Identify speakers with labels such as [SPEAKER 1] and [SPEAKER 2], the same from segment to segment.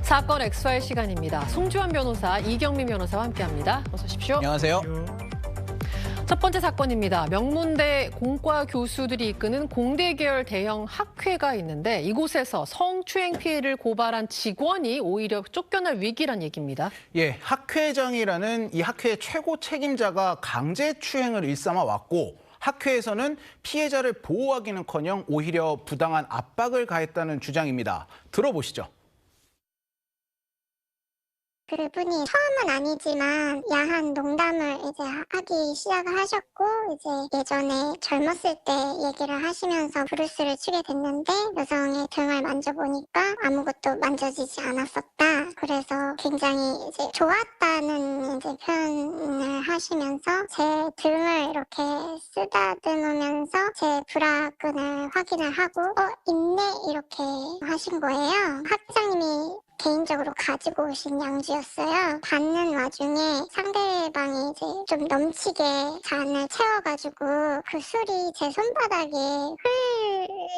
[SPEAKER 1] 사건 X파일 시간입니다. 송주환 변호사, 이경민 변호사와 함께합니다. 어서 오십시오.
[SPEAKER 2] 안녕하세요.
[SPEAKER 1] 첫 번째 사건입니다. 명문대 공과 교수들이 이끄는 공대 계열 대형 학회가 있는데 이곳에서 성추행 피해를 고발한 직원이 오히려 쫓겨날 위기란 얘기입니다.
[SPEAKER 2] 예, 학회장이라는 이 학회의 최고 책임자가 강제추행을 일삼아 왔고 학회에서는 피해자를 보호하기는커녕 오히려 부당한 압박을 가했다는 주장입니다. 들어보시죠.
[SPEAKER 3] 그분이 처음은 아니지만 야한 농담을 이제 하기 시작을 하셨고, 이제 예전에 젊었을 때 얘기를 하시면서 브루스를 추게 됐는데 여성의 등을 만져보니까 아무것도 만져지지 않았었다. 그래서 굉장히 이제 좋았다는 이제 표현을 하시면서 제 등을 이렇게 쓰다듬으면서 제 브라끈을 확인을 하고 있네 이렇게 하신 거예요. 학장님이 개인적으로 가지고 오신 양주였어요. 받는 와중에 상대방이 이제 좀 넘치게 잔을 채워가지고 그 술이 제 손바닥에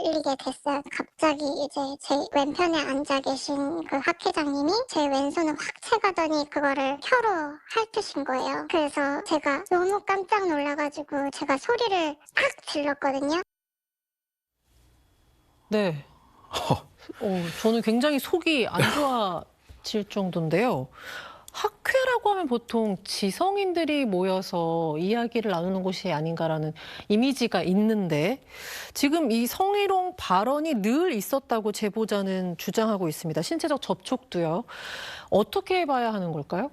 [SPEAKER 3] 흘리게 됐어요. 갑자기 이제 제 왼편에 앉아 계신 그 학회장님이 제 왼손을 확 채가더니 그거를 혀로 핥으신 거예요. 그래서 제가 너무 깜짝 놀라가지고 제가 소리를 팍 질렀거든요.
[SPEAKER 1] 네. 저는 굉장히 속이 안 좋아질 정도인데요. 학회라고 하면 보통 지성인들이 모여서 이야기를 나누는 곳이 아닌가라는 이미지가 있는데 지금 이 성희롱 발언이 늘 있었다고 제보자는 주장하고 있습니다. 신체적 접촉도요. 어떻게 봐야 하는 걸까요?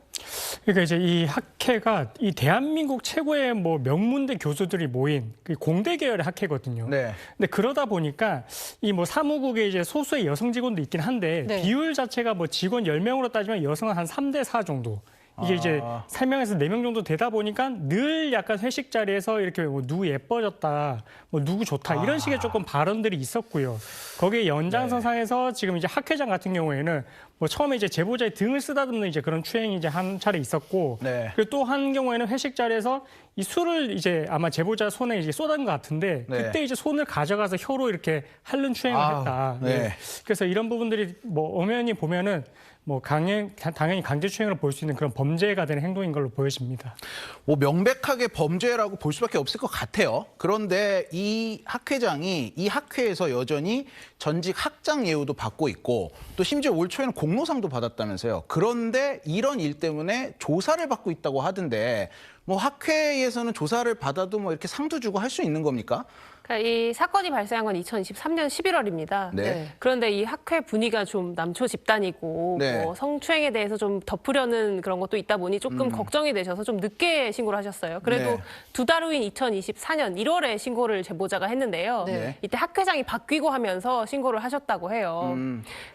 [SPEAKER 4] 그러니까 이제 이 학회가 이 대한민국 최고의 뭐 명문대 교수들이 모인 그 공대 계열의 학회거든요.
[SPEAKER 2] 네.
[SPEAKER 4] 근데 그러다 보니까 이 뭐 사무국에 이제 소수의 여성 직원도 있긴 한데
[SPEAKER 1] 네.
[SPEAKER 4] 비율 자체가 뭐 직원 10명으로 따지면 여성은 한 3대 4 정도. 이게 이제 3명에서 4명 정도 되다 보니까 늘 약간 회식 자리에서 이렇게 뭐 누구 예뻐졌다, 뭐 누구 좋다 이런 식의 조금 발언들이 있었고요. 거기에 연장선상에서 지금 이제 학회장 같은 경우에는 뭐 처음에 이제 제보자의 등을 쓰다듬는 이제 그런 추행이 이제 한 차례 있었고,
[SPEAKER 2] 네.
[SPEAKER 4] 그리고 또 한 경우에는 회식 자리에서 이 술을 이제 아마 제보자 손에 이제 쏟은 것 같은데
[SPEAKER 2] 네.
[SPEAKER 4] 그때 이제 손을 가져가서 혀로 이렇게 핥는 추행을 했다.
[SPEAKER 2] 네.
[SPEAKER 4] 네. 그래서 이런 부분들이 뭐 엄연히 보면은 뭐 당연히 강제추행으로 볼 수 있는 그런 범죄가 되는 행동인 걸로 보여집니다.
[SPEAKER 2] 뭐 명백하게 범죄라고 볼 수밖에 없을 것 같아요. 그런데 이 학회장이 이 학회에서 여전히 전직 학장 예우도 받고 있고 또 심지어 올 초에는 공로상도 받았다면서요. 그런데 이런 일 때문에 조사를 받고 있다고 하던데 뭐 학회에서는 조사를 받아도 뭐 이렇게 상도 주고 할 수 있는 겁니까?
[SPEAKER 5] 그러니까 이 사건이 발생한 건 2023년 11월입니다.
[SPEAKER 2] 네.
[SPEAKER 5] 그런데 이 학회 분위기가 좀 남초 집단이고
[SPEAKER 2] 네.
[SPEAKER 5] 뭐 성추행에 대해서 좀 덮으려는 그런 것도 있다 보니 조금 걱정이 되셔서 좀 늦게 신고를 하셨어요. 그래도
[SPEAKER 2] 네.
[SPEAKER 5] 두 달 후인 2024년 1월에 신고를 제보자가 했는데요.
[SPEAKER 2] 네.
[SPEAKER 5] 이때 학회장이 바뀌고 하면서 신고를 하셨다고 해요.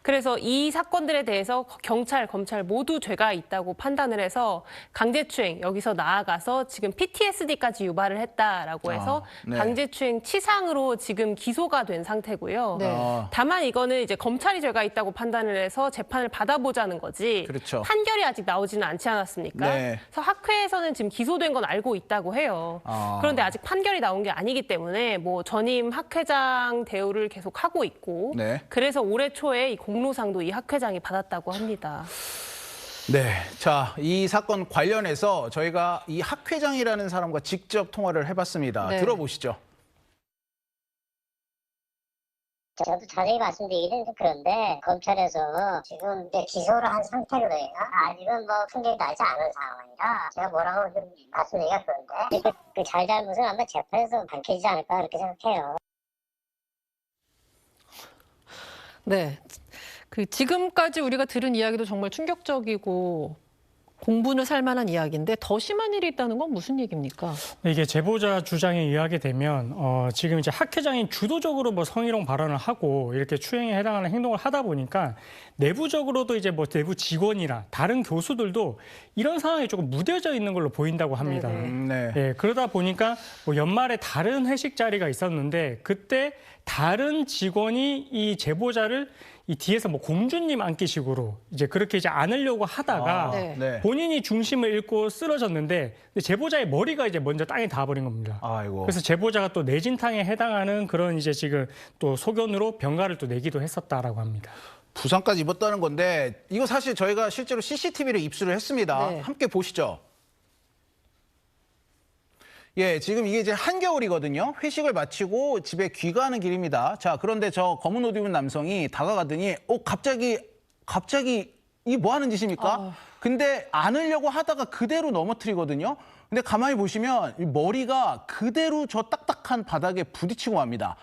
[SPEAKER 5] 그래서 이 사건들에 대해서 경찰, 검찰 모두 죄가 있다고 판단을 해서 강제추행, 여기서 나아가서 지금 PTSD까지 유발을 했다라고 해서
[SPEAKER 2] 네.
[SPEAKER 5] 강제추행 치상으로 지금 기소가 된 상태고요.
[SPEAKER 1] 네.
[SPEAKER 5] 다만 이거는 이제 검찰이 죄가 있다고 판단을 해서 재판을 받아보자는 거지.
[SPEAKER 2] 그렇죠.
[SPEAKER 5] 판결이 아직 나오지는 않지 않았습니까?
[SPEAKER 2] 네.
[SPEAKER 5] 그래서 학회에서는 지금 기소된 건 알고 있다고 해요. 그런데 아직 판결이 나온 게 아니기 때문에 뭐 전임 학회장 대우를 계속 하고 있고
[SPEAKER 2] 네.
[SPEAKER 5] 그래서 올해 초에 이 공로상도 이 학회장이 받았다고 합니다.
[SPEAKER 2] 네. 자, 이 사건 관련해서 저희가 이 학회장이라는 사람과 직접 통화를 해봤습니다.
[SPEAKER 1] 네.
[SPEAKER 2] 들어보시죠.
[SPEAKER 6] 저도 자세히 말씀드리기는 그런데 검찰에서 지금 이제 기소를 한 상태거든요. 아직은 뭐 판결이 나지 않은 상황이라 제가 뭐라고 좀 말씀드리기가 그런데 그 잘잘못은 아마 재판에서 밝혀지지 않을까 그렇게 생각해요.
[SPEAKER 1] 네. 지금까지 우리가 들은 이야기도 정말 충격적이고 공분을 살 만한 이야기인데 더 심한 일이 있다는 건 무슨 얘기입니까?
[SPEAKER 4] 이게 제보자 주장에 의하게 되면 지금 이제 학회장이 주도적으로 뭐 성희롱 발언을 하고 이렇게 추행에 해당하는 행동을 하다 보니까 내부적으로도 이제 뭐 내부 직원이나 다른 교수들도 이런 상황이 조금 무뎌져 있는 걸로 보인다고 합니다.
[SPEAKER 2] 네.
[SPEAKER 4] 예, 그러다 보니까 뭐 연말에 다른 회식 자리가 있었는데 그때 다른 직원이 이 제보자를 이 뒤에서 뭐 공주님 안기식으로 이제 그렇게 이제 안으려고 하다가
[SPEAKER 1] 네.
[SPEAKER 4] 본인이 중심을 잃고 쓰러졌는데 제보자의 머리가 이제 먼저 땅에 닿아버린 겁니다.
[SPEAKER 2] 아이고.
[SPEAKER 4] 그래서 제보자가 또 내진탕에 해당하는 그런 이제 지금 또 소견으로 병가를 또 내기도 했었다라고 합니다.
[SPEAKER 2] 부상까지 입었다는 건데 이거 사실 저희가 실제로 CCTV를 입수를 했습니다.
[SPEAKER 1] 네.
[SPEAKER 2] 함께 보시죠. 예, 지금 이게 이제 한겨울이거든요. 회식을 마치고 집에 귀가하는 길입니다. 자, 그런데 저 검은 옷 입은 남성이 다가가더니 갑자기 이게 뭐 하는 짓입니까? 근데 안으려고 하다가 그대로 넘어뜨리거든요. 근데 가만히 보시면 이 머리가 그대로 저 딱딱한 바닥에 부딪히고 맙니다.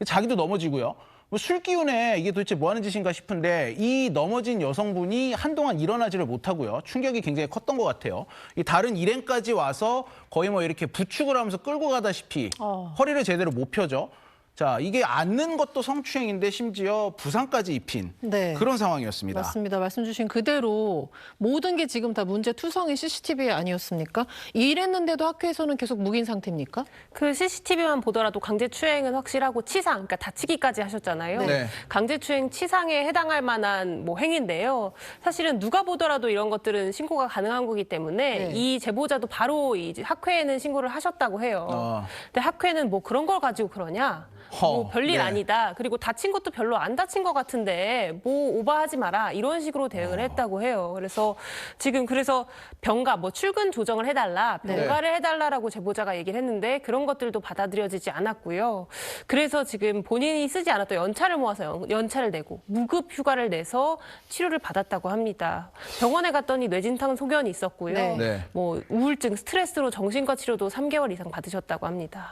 [SPEAKER 2] 자기도 넘어지고요. 뭐 술 기운에 이게 도대체 뭐 하는 짓인가 싶은데 이 넘어진 여성분이 한동안 일어나지를 못하고요. 충격이 굉장히 컸던 것 같아요. 이 다른 일행까지 와서 거의 뭐 이렇게 부축을 하면서 끌고 가다시피 허리를 제대로 못 펴죠. 자, 이게 앉는 것도 성추행인데 심지어 부상까지 입힌
[SPEAKER 1] 네.
[SPEAKER 2] 그런 상황이었습니다.
[SPEAKER 1] 맞습니다. 말씀 주신 그대로 모든 게 지금 다 문제 투성이 CCTV 아니었습니까? 이랬는데도 학교에서는 계속 묵인 상태입니까?
[SPEAKER 5] 그 CCTV만 보더라도 강제추행은 확실하고 치상, 그러니까 다치기까지 하셨잖아요.
[SPEAKER 2] 네.
[SPEAKER 5] 강제추행 치상에 해당할 만한 뭐 행위인데요. 사실은 누가 보더라도 이런 것들은 신고가 가능한 거기 때문에
[SPEAKER 1] 네.
[SPEAKER 5] 이 제보자도 바로 이 학회에는 신고를 하셨다고 해요. 근데 학회는 뭐 그런 걸 가지고 그러냐? 뭐 별일
[SPEAKER 2] 네.
[SPEAKER 5] 아니다. 그리고 다친 것도 별로 안 다친 것 같은데 뭐 오버하지 마라. 이런 식으로 대응을 했다고 해요. 그래서 지금 그래서 병가 뭐 출근 조정을 해달라. 병가를 해달라라고 제보자가 얘기를 했는데 그런 것들도 받아들여지지 않았고요. 그래서 지금 본인이 쓰지 않았던 연차를 모아서 연차를 내고 무급 휴가를 내서 치료를 받았다고 합니다. 병원에 갔더니 뇌진탕 소견이 있었고요.
[SPEAKER 1] 네.
[SPEAKER 2] 네.
[SPEAKER 5] 뭐 우울증, 스트레스로 정신과 치료도 3개월 이상 받으셨다고 합니다.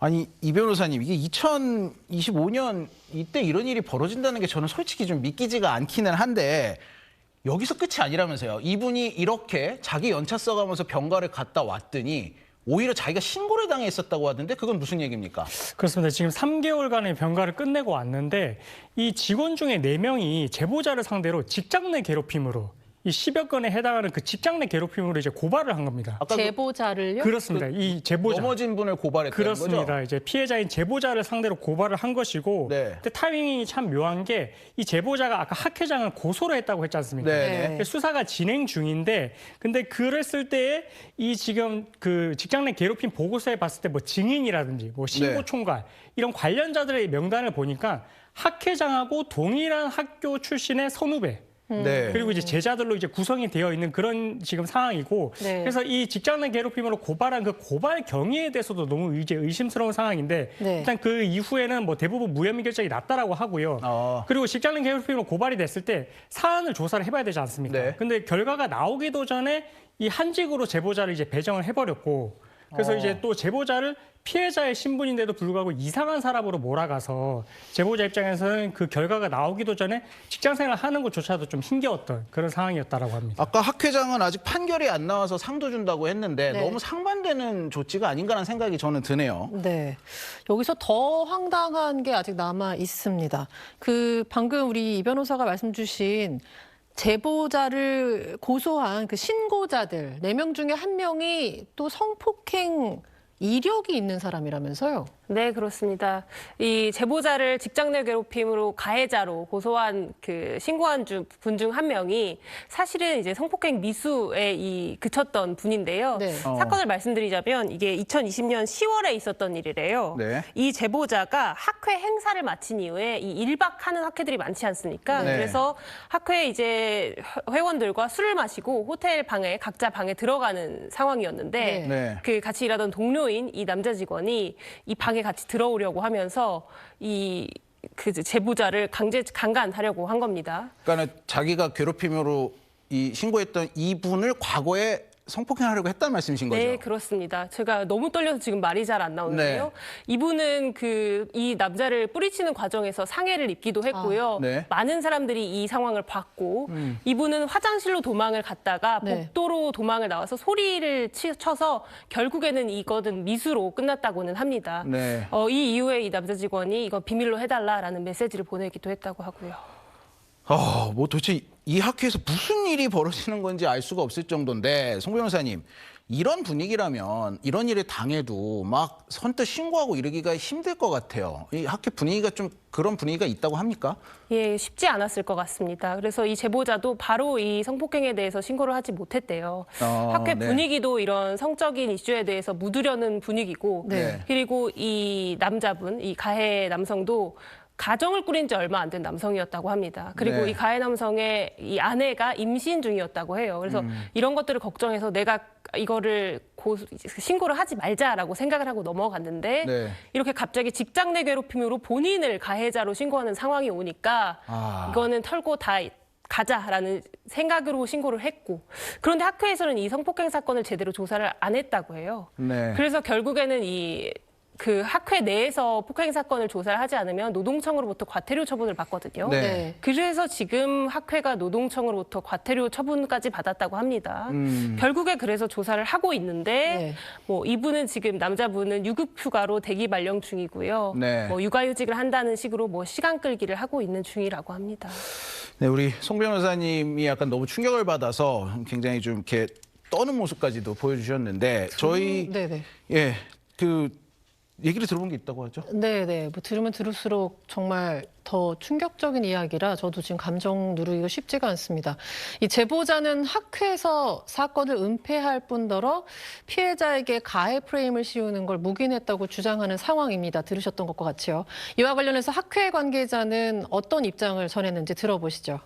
[SPEAKER 2] 아니, 이 변호사님, 이게 2025년 이때 이런 일이 벌어진다는 게 저는 솔직히 좀 믿기지가 않기는 한데 여기서 끝이 아니라면서요. 이분이 이렇게 자기 연차 써가면서 병가를 갔다 왔더니 오히려 자기가 신고를 당했었다고 하던데 그건 무슨 얘기입니까?
[SPEAKER 4] 그렇습니다. 지금 3개월간의 병가를 끝내고 왔는데 이 직원 중에 4명이 제보자를 상대로 직장 내 괴롭힘으로 이 10여 건에 해당하는 그 직장 내 괴롭힘으로 이제 고발을 한 겁니다.
[SPEAKER 2] 아까
[SPEAKER 1] 제보자를요?
[SPEAKER 4] 그렇습니다. 이 제보자.
[SPEAKER 2] 넘어진 분을 고발했다는
[SPEAKER 4] 그렇습니다.
[SPEAKER 2] 거죠?
[SPEAKER 4] 이제 피해자인 제보자를 상대로 고발을 한 것이고,
[SPEAKER 2] 네.
[SPEAKER 4] 근데 타이밍이 참 묘한 게 이 제보자가 아까 학 회장을 고소를 했다고 했지 않습니까?
[SPEAKER 2] 네.
[SPEAKER 4] 수사가 진행 중인데, 근데 그랬을 때에 이 지금 그 직장 내 괴롭힘 보고서에 봤을 때 뭐 증인이라든지 뭐 신고
[SPEAKER 2] 네.
[SPEAKER 4] 총괄 이런 관련자들의 명단을 보니까 학 회장하고 동일한 학교 출신의 선후배.
[SPEAKER 2] 네.
[SPEAKER 4] 그리고 이제 제자들로 이제 구성이 되어 있는 그런 지금 상황이고,
[SPEAKER 1] 네.
[SPEAKER 4] 그래서 이 직장 내 괴롭힘으로 고발한 그 고발 경위에 대해서도 너무 이제 의심스러운 상황인데,
[SPEAKER 1] 네.
[SPEAKER 4] 일단 그 이후에는 뭐 대부분 무혐의 결정이 났다라고 하고요. 그리고 직장 내 괴롭힘으로 고발이 됐을 때 사안을 조사를 해봐야 되지 않습니까?
[SPEAKER 2] 네.
[SPEAKER 4] 근데 결과가 나오기도 전에 이 한직으로 제보자를 이제 배정을 해버렸고, 그래서 이제 또 제보자를 피해자의 신분인데도 불구하고 이상한 사람으로 몰아가서 제보자 입장에서는 그 결과가 나오기도 전에 직장 생활을 하는 것조차도 좀 힘겨웠던 그런 상황이었다라고 합니다.
[SPEAKER 2] 아까 학 회장은 아직 판결이 안 나와서 상도 준다고 했는데
[SPEAKER 1] 네.
[SPEAKER 2] 너무 상반되는 조치가 아닌가라는 생각이 저는 드네요.
[SPEAKER 1] 네. 여기서 더 황당한 게 아직 남아 있습니다. 그 방금 우리 이 변호사가 말씀 주신 제보자를 고소한 그 신고자들 4명 중에 1명이 또 성폭행 이력이 있는 사람이라면서요?
[SPEAKER 5] 네, 그렇습니다. 이 제보자를 직장 내 괴롭힘으로 가해자로 고소한 그 신고한 분 중 1명이 사실은 이제 성폭행 미수에 그쳤던 분인데요.
[SPEAKER 1] 네.
[SPEAKER 5] 사건을 말씀드리자면 이게 2020년 10월에 있었던 일이래요.
[SPEAKER 2] 네.
[SPEAKER 5] 이 제보자가 학회 행사를 마친 이후에 이 1박하는 학회들이 많지 않습니까?
[SPEAKER 2] 네.
[SPEAKER 5] 그래서 학회 이제 회원들과 술을 마시고 호텔 방에 각자 방에 들어가는 상황이었는데
[SPEAKER 1] 네.
[SPEAKER 2] 네.
[SPEAKER 5] 그 같이 일하던 동료인 이 남자 직원이 이 방에 같이 들어오려고 하면서 그 제보자를 강간하려고 한 겁니다.
[SPEAKER 2] 그러니까 자기가 괴롭힘으로 신고했던 이분을 과거에 성폭행하려고 했다는 말씀이신 거죠?
[SPEAKER 5] 네, 그렇습니다. 제가 너무 떨려서 지금 말이 잘 안 나오는데요.
[SPEAKER 2] 네.
[SPEAKER 5] 이분은 이 남자를 뿌리치는 과정에서 상해를 입기도 했고요.
[SPEAKER 2] 네.
[SPEAKER 5] 많은 사람들이 이 상황을 봤고 이분은 화장실로 도망을 갔다가
[SPEAKER 1] 네.
[SPEAKER 5] 복도로 도망을 나와서 소리를 쳐서 결국에는 이거는 미수로 끝났다고는 합니다.
[SPEAKER 2] 네.
[SPEAKER 5] 이 이후에 이 남자 직원이 이거 비밀로 해달라라는 메시지를 보내기도 했다고 하고요.
[SPEAKER 2] 뭐 도대체 이 학회에서 무슨 일이 벌어지는 건지 알 수가 없을 정도인데 송 변호사님 이런 분위기라면 이런 일을 당해도 막 선뜻 신고하고 이러기가 힘들 것 같아요. 이 학회 분위기가 좀 그런 분위기가 있다고 합니까?
[SPEAKER 5] 예, 쉽지 않았을 것 같습니다. 그래서 이 제보자도 바로 이 성폭행에 대해서 신고를 하지 못했대요. 학회
[SPEAKER 2] 네.
[SPEAKER 5] 분위기도 이런 성적인 이슈에 대해서 묻으려는 분위기고
[SPEAKER 2] 네.
[SPEAKER 5] 그리고 이 남자분, 이 가해 남성도 가정을 꾸린 지 얼마 안 된 남성이었다고 합니다. 그리고
[SPEAKER 2] 네.
[SPEAKER 5] 이 가해 남성의 이 아내가 임신 중이었다고 해요. 그래서 이런 것들을 걱정해서 내가 이거를 신고를 하지 말자라고 생각을 하고 넘어갔는데
[SPEAKER 2] 네.
[SPEAKER 5] 이렇게 갑자기 직장 내 괴롭힘으로 본인을 가해자로 신고하는 상황이 오니까 이거는 털고 다 가자라는 생각으로 신고를 했고, 그런데 학교에서는 이 성폭행 사건을 제대로 조사를 안 했다고 해요.
[SPEAKER 2] 네.
[SPEAKER 5] 그래서 결국에는 그 학회 내에서 폭행 사건을 조사를 하지 않으면 노동청으로부터 과태료 처분을 받거든요.
[SPEAKER 2] 네.
[SPEAKER 5] 그래서 지금 학회가 노동청으로부터 과태료 처분까지 받았다고 합니다. 결국에 그래서 조사를 하고 있는데
[SPEAKER 1] 네.
[SPEAKER 5] 뭐 이분은 지금 남자분은 유급휴가로 대기 발령 중이고요.
[SPEAKER 2] 네.
[SPEAKER 5] 뭐 육아휴직을 한다는 식으로 뭐 시간 끌기를 하고 있는 중이라고 합니다.
[SPEAKER 2] 네, 우리 송 변호사님이 약간 너무 충격을 받아서 굉장히 좀 이렇게 떠는 모습까지도 보여주셨는데 저희
[SPEAKER 1] 네네.
[SPEAKER 2] 예, 그 얘기를 들어본 게 있다고 하죠?
[SPEAKER 1] 네네. 뭐 들으면 들을수록 정말 더 충격적인 이야기라 저도 지금 감정 누르기가 쉽지가 않습니다. 이 제보자는 학회에서 사건을 은폐할 뿐더러 피해자에게 가해 프레임을 씌우는 걸 묵인했다고 주장하는 상황입니다. 들으셨던 것과 같이요. 이와 관련해서 학회 관계자는 어떤 입장을 전했는지 들어보시죠.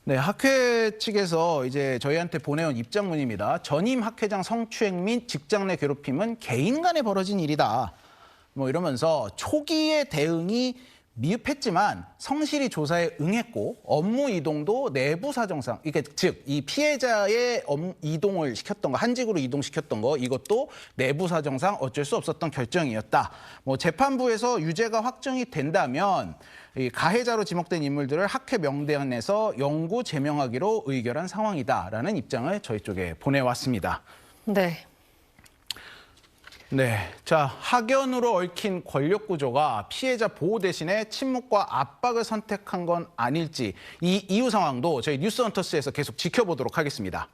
[SPEAKER 2] 네, 학회 측에서 이제 저희한테 보내온 입장문입니다. 전임 학회장 성추행 및 직장 내 괴롭힘은 개인 간에 벌어진 일이다. 뭐 이러면서 초기의 대응이 미흡했지만 성실히 조사에 응했고 업무 이동도 내부 사정상, 이게 즉 이 피해자의 이동을 시켰던 거, 한직으로 이동시켰던 거 이것도 내부 사정상 어쩔 수 없었던 결정이었다. 뭐 재판부에서 유죄가 확정이 된다면 이 가해자로 지목된 인물들을 학회 명단에서 영구 제명하기로 의결한 상황이다라는 입장을 저희 쪽에 보내왔습니다.
[SPEAKER 1] 네.
[SPEAKER 2] 네, 자 학연으로 얽힌 권력 구조가 피해자 보호 대신에 침묵과 압박을 선택한 건 아닐지 이 이후 상황도 저희 뉴스헌터스에서 계속 지켜보도록 하겠습니다.